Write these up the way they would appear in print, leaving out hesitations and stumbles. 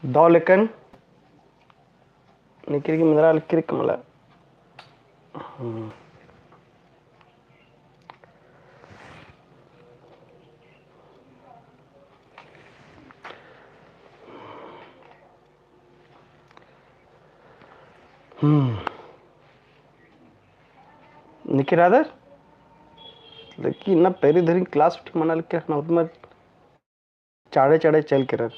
Dolikan nikiri mineral kirik mala. Nikir other like na peri dhari class uठी मना लिख के रखना उसमें चाड़े चाड़े चल के रख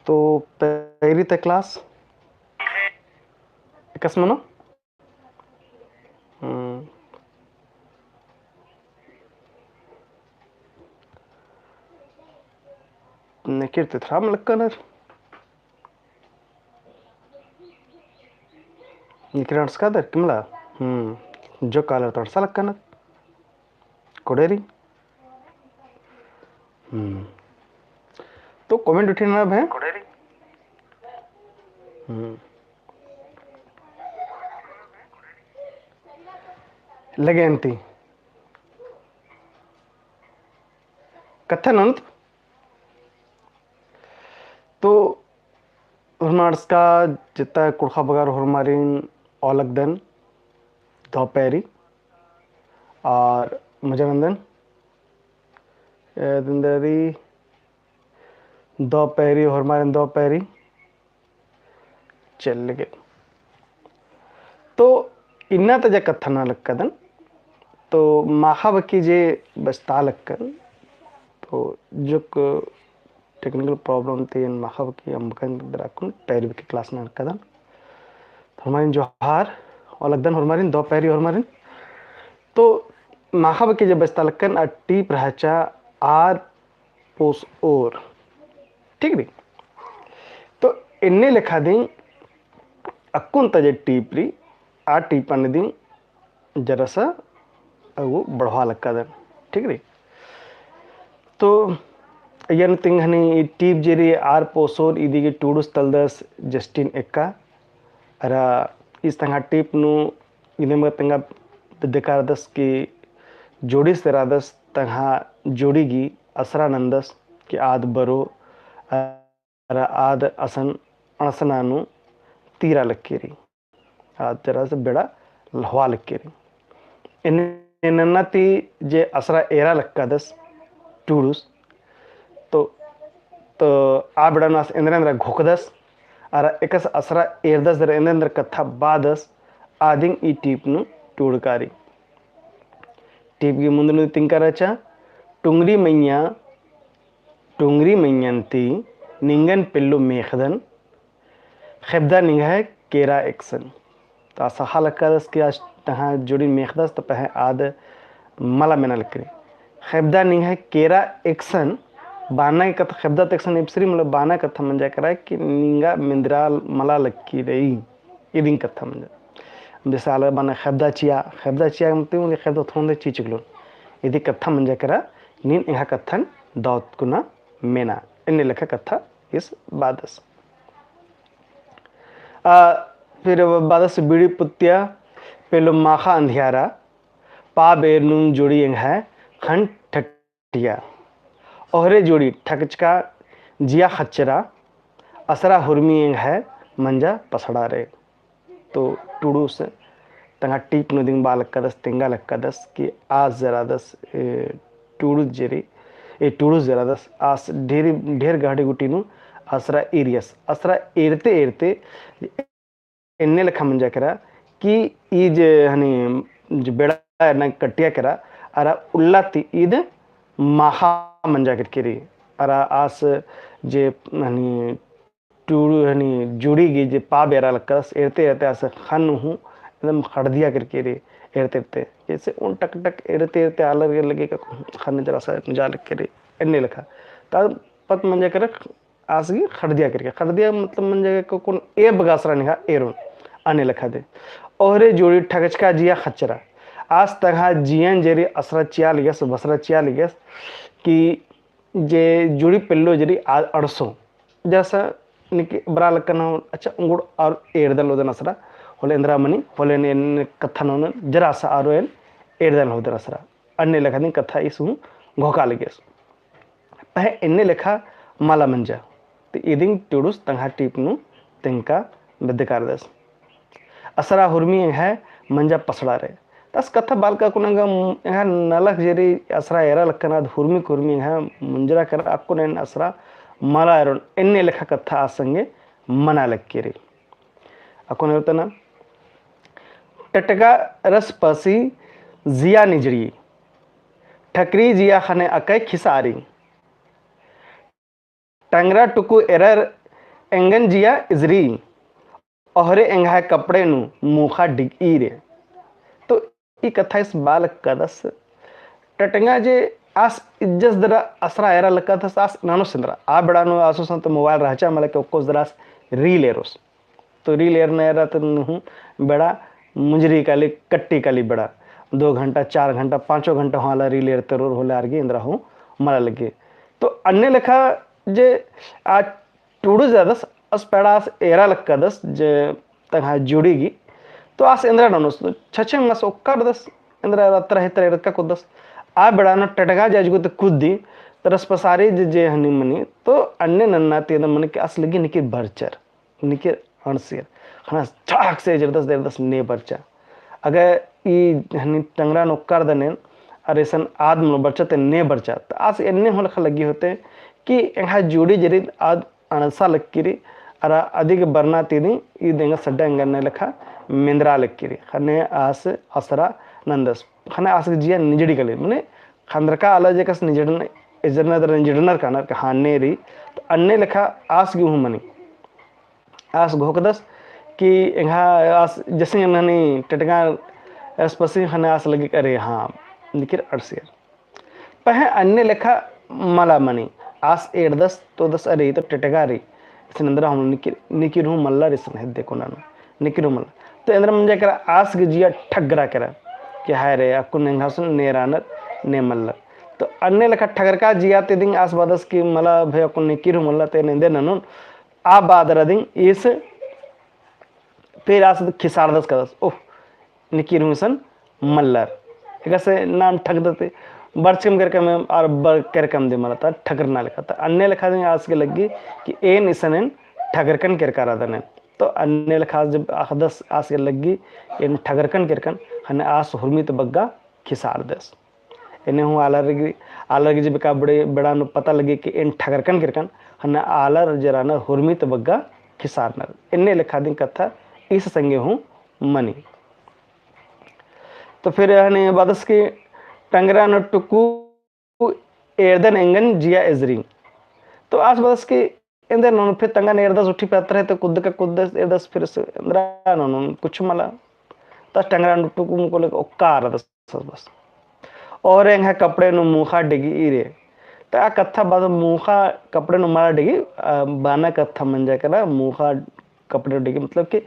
तो पहली तक क्लास कस मनो निकिर ते थ्राम लक्कनर निकिर अंस्का दर किमला जो कालर तड़सा लक्कनर कोडेरी तो कमेंट उठी ना भैं कोडेरी लगे अंती कथन अंत तो हरमार्स का जितना कुड़खा बगार हरमारिन औलगदन दोपहरी और मुजरंदन दिंदरी दोपहरी हरमारिन दोपहरी चल लगे तो इन्ना तजा कथना लक्कदन तो महाबकी जे बस्ता लक्कन तो जो टेक्निकल प्रॉब्लम थे इन महाबकी अम्बकन दराकुन पैर की क्लास ना लक्कदन तो हमारे जोहार और लगदन हरमारिन दो पैरी हरमारिन तो महाबकी जे बस्ता लक्कन आ टीप रहचा आर पोस और ठीक नहीं तो इन्ने लिखा दिन अक्कुन तजे टीपरी आ टीपन दिन जरा सा वो बढ़वा लक्का दन ठीक रे तो यन तिंगहनी टीप जेरी आर पोसोर इदी के टूडुस तलदस जस्टिन एक्का अरा इस तंगा टीप नु इने मग तंगा देकारदस की जोड़ी सेरादस तंगा जोड़ी गी असरा नंदस की आद बरो अरा आद असन अणसनानु तीरा लक्केरी आद जरा से बेड़ा लहवा लक्केरी इन्नती जे असरा एरा लक्कादस टूडुस तो आ बेड़ा इंद्रेंद्र घोकदस अरा एकस असरा एरदस दर इंद्रेंद्र कथा बादस आदिंग ई टीप नु टूडकारी टीप की मुंदनु तिंकरचा टुंगरी मैयांती निंगन पिल्लु मेखदन खिबदा निंगह केरा एक्सन तो सहा लक्कादस की आज तहाँ जोड़ी मेखदस तो पह आद मला मेना लकरी खिबदा निंगह केरा एक्सन बाना का खिबदा एक्सन इब्सरी मतलब बाना कथा मंजा करा कि निंगा मिंद्राल मला लक्की रही ये दिन कथा मंजा जैसे आला बाना खिबदा चिया मतलब खिबदा थोंदे चीचगलो यदि कथा मंजा करा नीन इहा कथन दाउत कुना मेना इन्ने लिखा कथा इस बादस फिर बादस बीड़ी पुत्या पेलो माखा अंधियारा पा बेरनुन जोड़ी एंग है खंड ठटिया ओहरे जोड़ी ठकचका जिया खच्चरा असरा हुरमी एंग है मंजा पसड़ा रे तो टूडू से तंगा टीप नो दिन बाल कदस तिंगा लक्कदस कि आज जरा दस टूडू जेरी टूडू जरा दस आस ढेर गाड़ी गुटीनु असरा एरियस असरा एरते इन्ने लखा मंजा करा कि ई जे हनी जो बेड़ा ना कटिया करा अरा उल्लाती ईद महा मंजा करके रही अरा आस जे हनी टूडू हनी जुड़ी गी जे पा बेरा लक्कस एरते आस खन हूँ एकदम खड़दिया करके रही एरते जैसे उन टक एरते आलर लगे का खन जरा सा जा लग के रही इन्ने लखा तब पत मंजा कर आस गी खड़दिया करके खड़दिया मतलब मंजा को कौन ए बगासरा निहा एरोन आने लखा दे ओहरे जोड़ी ठगचका जिया खच्चरा आज तक जियन जेरी असरा चिया लिगस बसरा चिया लिगस कि जे जुड़ी पिल्लो जरी अड़सो जैसा निकी बरा लकन अच्छा उंगुड़ और एड़दल होदन असरा होले इंद्रा मनी होले ने कथा नोन जरा सा आरो एन एड़दल होदन असरा अन्य लेखा कथा इसु घोका लिगस पह इन्ने लेखा माला मंजा तो इदिंग टूडूस तंगा टीपनु तिंका बेदकार दस असरा हुर्मी है मंजा पसड़ा रे तस कथा बालका कुनंगा यहाँ नलक जेरी असरा एरा लक्कना हुर्मी कुर्मी है मुंजरा कर आपको नैन असरा मला एरोन एन्ने लेखा कथा आसंगे मना लक्कीरी आपको नहीं होता ना टटका रस पसी जिया निजड़ी ठकरी जिया खने अकई खिसारी टंगरा टुकु एरर एंगन जिया इजरी ओहरे एंगा कपड़े नु मुखा डिगी रे तो ई कथा इस बालक कदस टटंगा जे आस इज्जत दरा असरा एरा लका था आस नानो सिंदरा आ बड़ा नो आसो संत मोबाइल रहचा मला के ओकोस दरास रील एरोस तो रील एर ने एरा तो बड़ा मुंजरी काली कट्टी काली बड़ा 2 घंटा 4 घंटा 5 घंटा होला रील एर तरोर होला आरगे इंद्रा हूं मला लगे तो अन्य लेखा जे आ टूडू ज्यादस अस पेड़ास एरा लक्का दस जे तंगा जुड़ीगी तो आस इंद्रा नोस छछे मस ओक्कर दस इंद्रा रत्र हितर रक्का को दस आ बेड़ा न टटगा जाजगो तो कुद्दी तरस पसारी जे हनी मनी तो अन्य नन्ना तेद मन के अस लगी निके बरचर निके अणसियर खना चाक से जबरदस्त ने बरचा अगर ई हनी टंगरा नोक्कर दने अरे सन आदम बरचते ने बरचा तो आस एन्ने हो लखा लगी होते कि यहाँ जुड़ी जरी आद अणसा लक्कीरी अरा अधिक बरना तीदी ई देंगा सड्डा अंगने लखा मेंद्रा लक्कीरी खने आस असरा नंदस खने आस जिया निजड़ी कले मने खंद्रका आला जे कस निजड़न इजरना दर निजड़नर कानर का हाने री तो अन्ने लखा आस गु मनी आस घोकदस कि यहाँ आस जैसे ननी टटका स्पसी खने आस लगी करे हाँ निकिर अड़सियर पह अन्य लेखा मला मनी आस 8-10 तो 10 अरे तो टटका री इसनंदरा हम निकिर हूँ मल्ला रिसन है देखो ना निकिर हूँ मल्ला तो इंद्र मंजा करा आस के जिया ठगरा करा कि हाय रे आपको नेंघासन नेरानर ने मल्ला तो अन्य लेखा ठगरका जिया ते दिन आस बादस की मला भय को निकिर हूँ मल्ला ते नेंदे ननुन आ बादरा दिन इस फिर आस खिसारदस कदस ओह निकिर हूँ सन मल्लर एक से नाम ठग देते बर्चकम करके मैं और बर करकम दे मला था ठगरना लिखा था अन्य लिखा देंगे आज के लगी कि एन इसने ठगरकन करकर आदने तो अन्य लिखा जब आखदस आज के लगी इन ठगरकन करकन हने आस हुरमी तो बग्गा खिसार दस इन्हें हूँ आलर जब का बड़े बड़ा नु पता लगे कि इन ठगरकन करकन हने आलर जराना हुरमी तो बग्गा खिसारनर इन्हें लिखा दिन कथा इस संगे हूँ मनी तो फिर हने बादस के टंगरा न टुकु एर्दन एंगन जिया इजरी तो आस बादस के इंदर नोन फिर तंगा ने एर्दस उठी पत्र है तो कुद का कुद एर्दस फिर से इंद्रा नोन कुछ मला तस टंगरा न टुकु मुको ले ओकार दस बस और एंग है कपड़े नु मुखा डिगी इरे तो आ कथा बाद मुखा कपड़े नु मारा डिगी बाना कथा मंजा करा मुखा कपड़े डिगी मतलब कि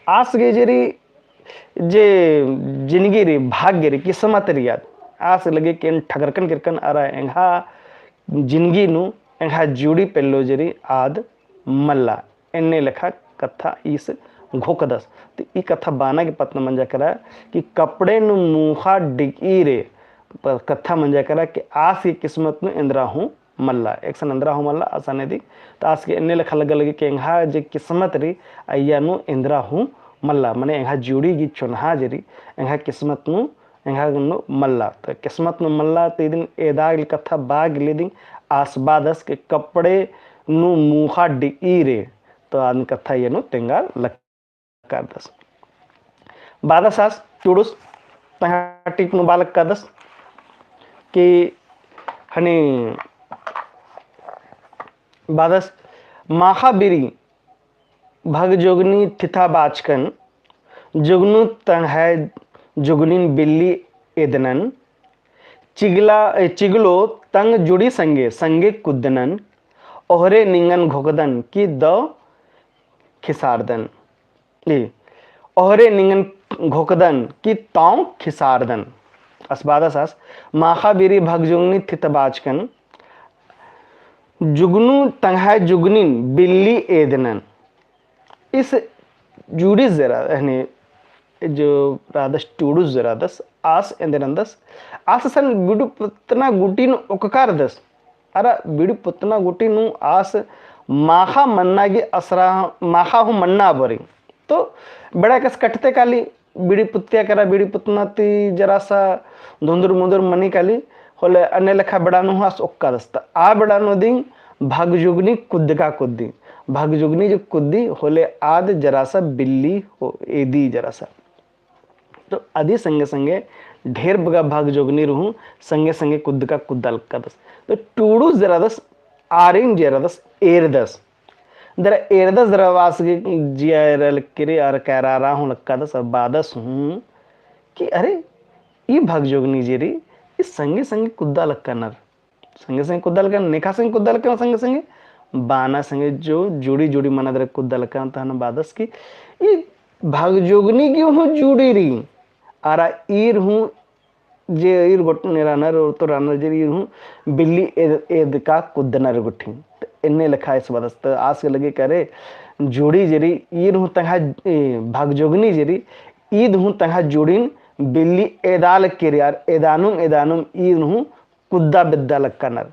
आस गेजरी जे जिंदगी रे भाग्य रे किस्मत रे याद आस लगे कि ठगरकन गिरकन अरा एंहा जिंदगी नु एंहा जुड़ी पेलो जरी आद मल्ला एन्ने लेखा कथा इस घोकदस तो ई कथा बाना के पत्न मंजा करा कि कपड़े नु मुखा डिगी रे कथा मंजा करा कि आस की किस्मत नु इंद्रा हूँ मल्ला एक सन इंद्रा हूँ मल्ला आसाने दी तो आस के एन्ने लेखा लगे कि एंहा जे किस्मत री अय्या नु इंद्रा हूँ मल्ला मने एंहा जुड़ी गी चुनहा जरी एंहा किस्मत नु एंहा नु मल्ला तो किस्मत नु मल्ला ते दिन एदाग कथा बाग ले दिन आसबादस के कपड़े नु मुखा डिगी रे तो आदमी कथा ये नु तेंगा लक्का दस बादसास टूडुस तंगा टिप नु बालक का दस कि हनी बादस महाबीरी भग जोगनी थिथा बाचकन जुगनु तंग है जुगनिन बिल्ली एदनन चिगलो तंग जुड़ी संगे संगे कुदनन ओहरे निंगन घोकदन की द खिसारदन ओहरे निंगन घोकदन की ताऊ खिसारदन असबादसास महाबीरी भगजुगनी थितबाचकन जुगनू तंग जुगनिन बिल्ली एदनन इस जुड़ी जरा जो रादस टूडू जरा दस आस एंदरंदस आस सन बिडु पुतना गुटी नु ओककार दस अरा बिडु पुतना गुटी नु आस माखा मन्ना की असरा माखा हूँ मन्ना बोरी। तो बड़ा कस कटते काली बीड़ी पुत्तिया करा बीड़ी पुतना ती जरा सा धुंदुर मुंदुर मनी काली होले अन्य लेखा बड़ानु हुआ ओक्का दस्ता आ बड़ानु दिन भागजुगनी कुद्द का कुद्दी भागजुगनी जो कुद्दी होले आद जरा सा बिल्ली हो एदी जरा सा। तो आदि संगे संगे ढेर बगा भागजुगनी रहूं संगे संगे कुद्द का कुद्दा लक्का दस। तो टूडू जरा दस आरिंग जरा दस एर दस दर एरदस दरवास जिया किरे और कैरारा हूँ लक्का दस बादस हूँ कि अरे ये भागजोगनी जेरी इस संगे संगे कुद्दा लक्का नर संगे संगे कुद्दा लक्का नेखा संगे कुद्दा लक्का संगे संगे बाना संगे जो जुड़ी जुड़ी मना दर कुद्दा लक्का तहन बादस की ये भागजोगनी क्यों हूँ जुड़ी रही आरा ईर हूँ जे ईर गोट रानर और तो रानर जेरी हूँ बिल्ली एद का कुद्दनर गुठी इन्ने लिखा इस बदस्त आस के लगे करे जोड़ी जरी ईद हूँ तंगा भागजोगनी जरी ईद हूँ तंगा जोड़ीन बिल्ली एदाल किरियार एदानुम एदानुम ईद हूँ कुद्दा बिद्दा लक्का नर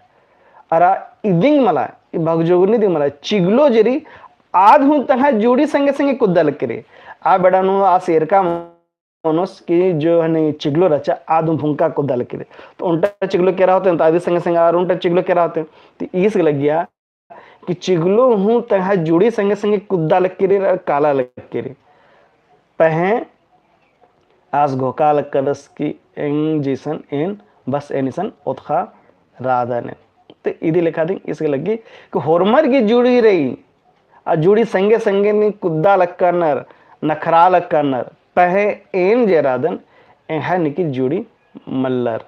अरा इदिंग मला भागजोगनी दी मला चिगलो जरी आद हूँ तंगा जोड़ी संगे संगे कुद्दा लक्करे आ बेडानु आ शेर का मनोस की जो है चिगलो रचा आदम फुंका कुद्दा लक्करे तो उल्टा चिगलो क्या होते हैं तो आदि संगे संगे और उल्टा चिगलो क्या होते हैं तो इस लग गया कि चिगलो हूँ तहा जुड़ी संगे संगे कुद्दा लक्किरे और काला लक्किरे पहे आज घोका लक्कदस की एंग जीसन एन बस एनिसन उत्खा राधा ने तो इधी लिखा दी इसके लगी कि होरमर की जुड़ी रही आ जुड़ी संगे संगे नी कुद्दा लक्कनर नखरा लक्कनर पहे एन जेरादन एहा निकी जुड़ी मल्लर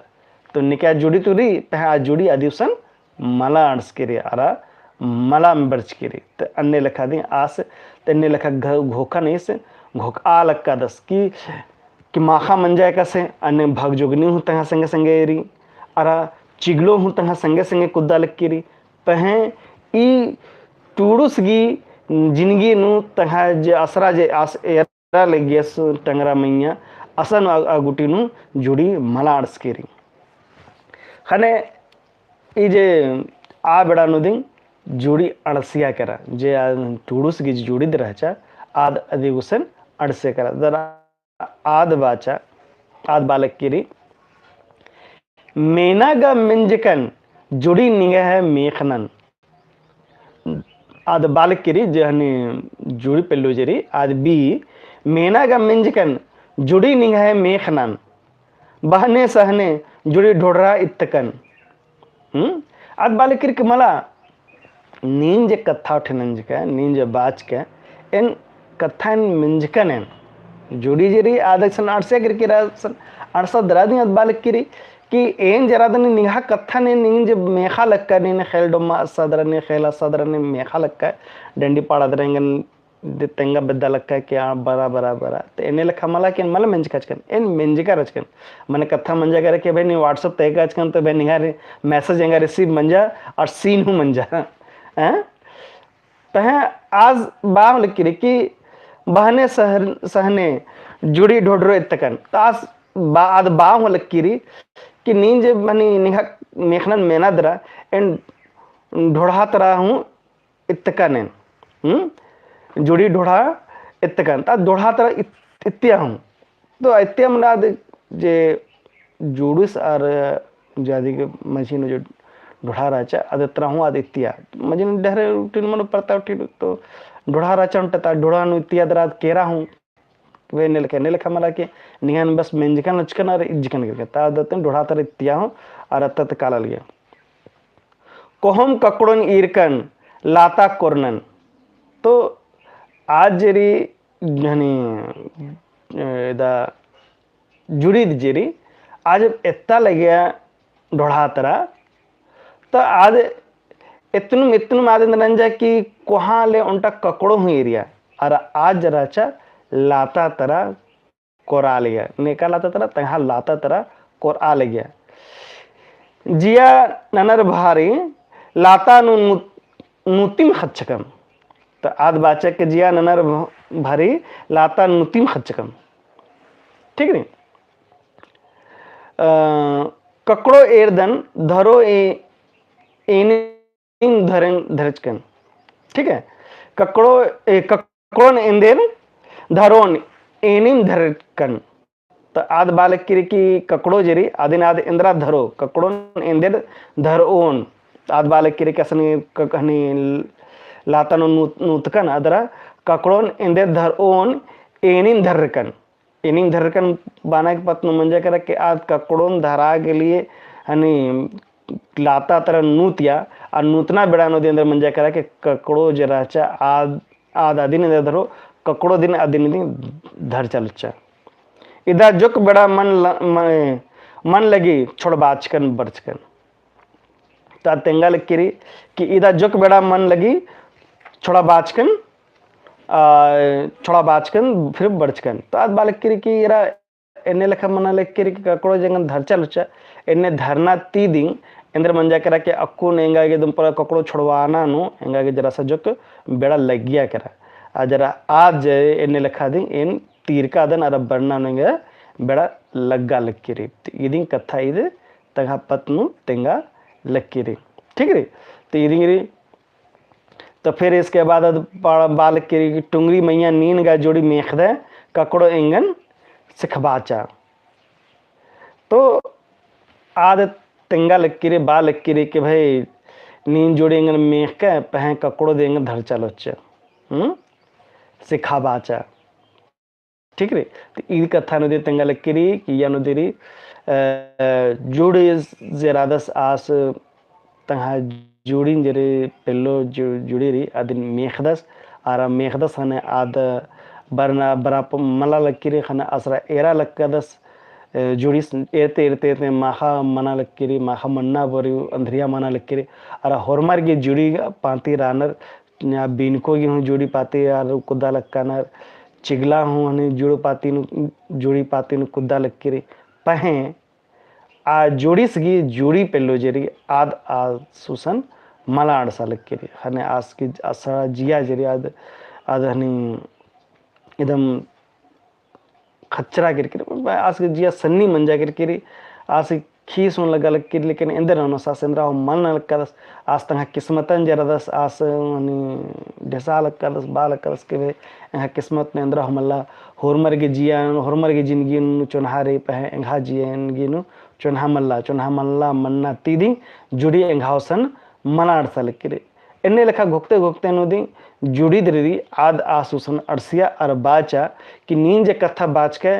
तो निका जुड़ी तो रही पहे आ जुड़ी आदिवसन मला अड़स के रे आरा मला में बर्च के रे तो अन्य लिखा दी आस तो अन्य लिखा घोखा नहीं से घोका लक्का दस कि माखा मंजाए का से अन्य भागजोगनी हूँ तहा संगे संगे री अरा चिगलो हूँ तहा संगे संगे कुद्दा लक्की री पहे ई टूडुस गी जिंदगी नु तहा जे असरा जे आस एरा लगिया टंगरा मैया असन आगुटी नु जुड़ी मला अड़स के री खने ई जे आ बेड़ा नु दिन जुड़ी अड़सिया करा जे टूडुस की जुड़ी रहचा आद अधिगुसन अड़से करा जरा आद बाचा आद बालक किरी मेनागा मिंजकन जुड़ी निगा है मेखनन आद बालक किरी जो हनी जुड़ी पेल्लू जरी आद बी मेनागा मिंजकन जुड़ी निगा है मेखनन बहने सहने जुड़ी ढोड़रा इत्तकन आद बालक किरी मला नींज कथा उठनंज के नींज बाच के इन कथा इन मिंजकन इन जुड़ी जरी आदसन अड़से करके रासन अड़सा दरा दी बालक किरी कि एन जरादन निगाह कथा ने नींज मेखा लक्का ने खेल डोमा सदर ने खेला सदर ने मेखा लक्का डंडी पाड़ा दरेंगन तेंगा बद्दा लक्का क्या बरा बरा बरा तो इन्हें लखा मला कि मला मिंज कचकन इन मिंज का रचकन मैंने कथा मंजा करे कि भाई नहीं व्हाट्सअप तय कचकन तो भाई निगाह मैसेज एंगा रिसीव मंजा और सीन हूँ मंजा पह आज बाह लिखी कि बहने सहने जुड़ी ढोडरो इतकन तास बाद बाह लकीरी कि नींज मनी निहा मेखनन मेना दरा एंड ढोढ़ा तरह हूँ इतकन जुड़ी ढोढ़ा इतकन ता ढोढ़ा तरह इत्या हूँ तो इत्या मना जे जुड़ूस और जादी के मशीन जो ढोढ़ा राचा अद तरह हूँ आदित्य मजीन डहरे उठी मन पड़ता उठी तो ढोढ़ा राचा उठता ढोढ़ा नु इत्या दरात केरा हूँ वे ने लिखा मला के निहान बस मेंजकन लचकन और इज्जकन करके ता दतन ढोढ़ा तर इत्या हूँ और अत्त काला लिया कोहम ककड़न ईरकन लाता कोरनन तो आज जेरी यानी दा जुड़ी जेरी आज इतना लगे ढोढ़ा तरह तो आज इतनु आदि नंजा कि कोहा ले उनटा ककड़ो हुई एरिया और आज जराचा लाता तरह कोरा लिया नेका लाता तरह तहा लाता तरह कोरा लिया जिया ननर भारी लाता नुतिम खच्चकम तो आज बाचक के जिया ननर भारी लाता नुतिम खच्चकम ठीक नहीं ककड़ो एरदन धरो एन धरन धरचकन ठीक है। कक्कोन इंदेन धरोन एनिम धरकन तो आद बालक की ककड़ो जरी आदिन आद इंद्रा धरो ककड़ोन इंदेर धरोन आद बालक की कसनी ककहनी लातन नूतकन अदरा ककड़ोन इंदेर धरोन एनिम धरकन बाना के पत्न मंजा कर के आद ककड़ोन धरा के लिए हनी लाता तरह नूतिया और नूतना बेड़ा नदी अंदर मंजा करा के ककड़ो जराचा आद आदिन इंदर धरो ककड़ो दिन आदिन दिन धर चलचा इधर जुक बड़ा मन लगी छोड़ बाचकन बरचकन तो तेंगा लकीरी कि इधर जुक बड़ा मन लगी छोड़ा बाचकन फिर बरचकन तो आज बालकीरी की इरा एने लेखा मना लकीरी की ककड़ो जंगन धर चलचा एने धरना ती दिन इंद्र मंजा करा के अक्कू ने एंगा के दुम पर ककड़ो छोड़वाना नो एंगा के जरा सा जुक बेड़ा लग गया करा आ जरा आज एने लेखा दिन इन तीर का दन अरब बरना नंगे बेड़ा लग्गा लक्कीरी इदिंग कथा इद तंगा पत्नु तेंगा लक्कीरी ठीक रे तो इदिंग तो फिर इसके बाद बाल की टुंगरी मैया नीन गा जोड़ी मेख दे ककड़ो इंगन सिखबाचा तो आद तेंगा लक्कीरी बा लक्कीरी के भाई नीन जोड़ी इंगन मेख के पह ककड़ो देंगे धर चलो सिखाबाचा ठीक रे तो ई कथा नुदी तेंगा लक्कीरी कि या नुदीरी जोड़ी जरादस आस तंहा जोड़ी जरे पेलो जोड़ी री आदिन मेखदस आरा मेखदस हने आद बरना बराप मला लक्कीरी खना असरा एरा लक्कदस जोड़ी एरते माखा मना लक्कीरी माखा मन्ना बरी अंधरिया मना लक्कीरी आरा होरमार की जोड़ी पाती रानर या बीनको की हूँ जोड़ी पाती यार कुदा लक्कानर चिगला हूँ हने जोड़ी पाती नु कुदा लक्कीरी पहे आ जोड़ी सगी जोड़ी पेलो जरी आद सुसन मला अड़सा लक्कीरी हने आस की असरा जिया जरी आद हनी एकदम खच्चरा गिरकिरी आस की जिया सन्नी मंजा गिरकिरी आस खीस होने लगा लक्कीरी लेकिन इंदर अनुसा सेंद्रा मन लक्कदस आस तंगा किस्मतन जरदस आस हनी ढेसा लक्कदस बा लक्कदस के वे यहाँ किस्मत ने इंद्रा हमला होरमर के जिंदगी नु चुनहारे पह एंघा जियनगी नु चुनहा मल्ला मन्ना तीदी जुड़ी एंघावसन मनाड़ सलकिरे एने लेखा घोकते नुदी जुड़ी दरी आद आसुसन अड़सिया अर बाचा कि नीन जे कथा बाच के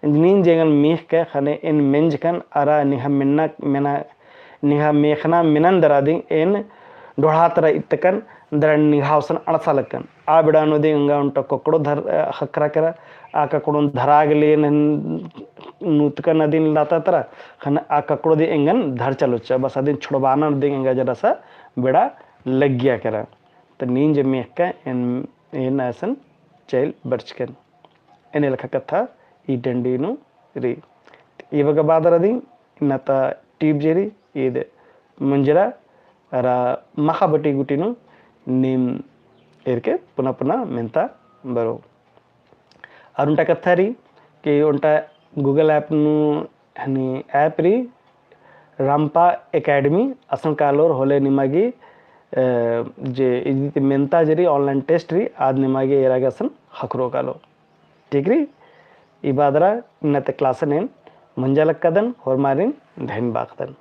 नीन जेगन मीख के खने इन मेंजकन अरा निहा मेखना मिनन दरादी इन ढोड़ा तरह इतकन दर निघावसन अड़सा लकन आ बिड़ा नुदी इंगा उनटा ककड़ो धर हकरा करा आ ककड़ो धरा गले नूतका नदी लाता तरह खन आ ककड़ो दे इंगन धर चलो बस आदिन छुड़वाना दे इंगा जरा सा बेड़ा लग गया करा तो नीन जे मेख का इन ऐसन चैल बर्चकन एने लखा कथा ई डंडी नु री इवग बादरदी नता टीप जेरी इद मंजरा रा मखाबटी गुटिनु नीम एरके पुनः मेंता बरो और उनटा कथा री कि उनटा गूगल ऐप नु हनी ऐप री रामपा एकेडमी असं कालोर होले निमागी जे इदी मेंता जरी ऑनलाइन टेस्ट री आद निमागी एरागे असन हकरो कालो ठीक री इबादरा इनते क्लास नेन मंजालक्कदन होरमारिन धैन बाखदन